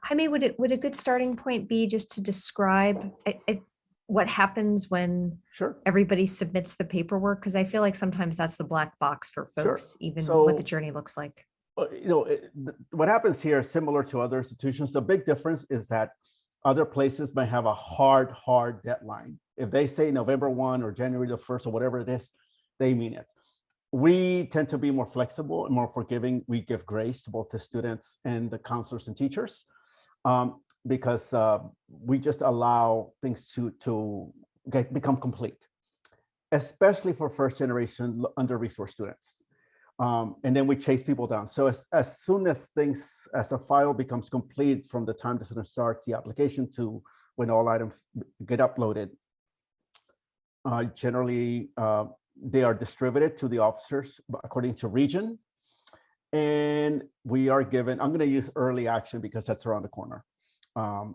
Jaime, would a good starting point be just to describe what happens when Sure, everybody submits the paperwork? Because I feel like sometimes that's the black box for sure. folks, even what the So, journey looks like. what happens here is similar to other institutions. The big difference is that other places may have a hard deadline. If they say November 1 or January the 1st or whatever it is, they mean it. We tend to be more flexible and more forgiving. We give grace both to students and the counselors and teachers, because we just allow things to become complete, especially for first generation under-resourced students. And then we chase people down. So as soon as as a file becomes complete from the time the student starts the application to when all items get uploaded, generally they are distributed to the officers according to region. And we are given, I'm going to use early action because that's around the corner.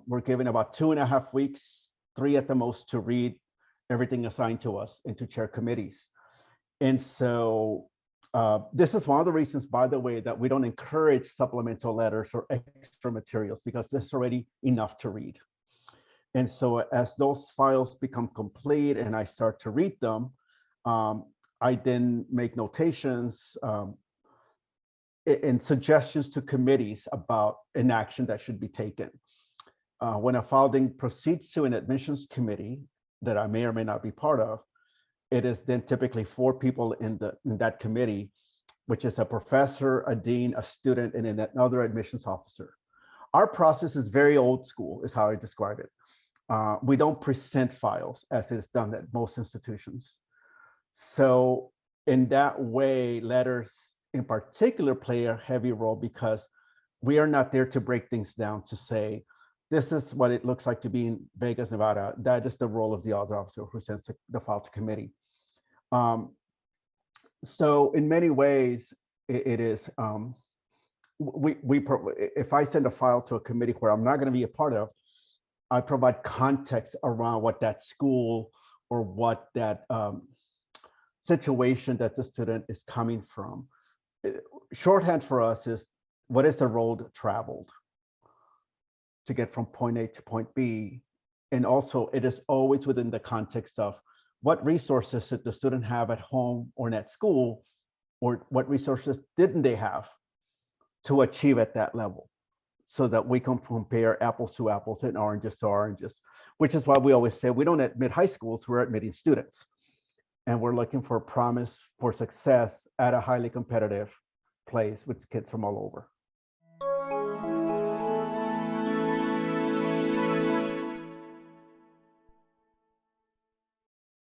We're given about 2.5 weeks, 3 at the most, to read everything assigned to us and to chair committees. And so this is one of the reasons, by the way, that we don't encourage supplemental letters or extra materials, because there's already enough to read. And so as those files become complete and I start to read them, I then make notations and suggestions to committees about an action that should be taken. When a file then proceeds to an admissions committee that I may or may not be part of, it is then typically 4 people in that committee, which is a professor, a dean, a student, and another admissions officer. Our process is very old school, is how I describe it. We don't present files as it is done at most institutions. So in that way, letters in particular play a heavy role, because we are not there to break things down to say, this is what it looks like to be in Vegas, Nevada. That is the role of the other officer who sends the file to committee. So in many ways, it is, if I send a file to a committee where I'm not going to be a part of, I provide context around what that school or what that situation that the student is coming from. Shorthand for us is, what is the road traveled to get from point A to point B? And also, it is always within the context of what resources did the student have at home or at school, or what resources didn't they have to achieve at that level, so that we can compare apples to apples and oranges to oranges, which is why we always say we don't admit high schools, we're admitting students. And we're looking for promise for success at a highly competitive place with kids from all over.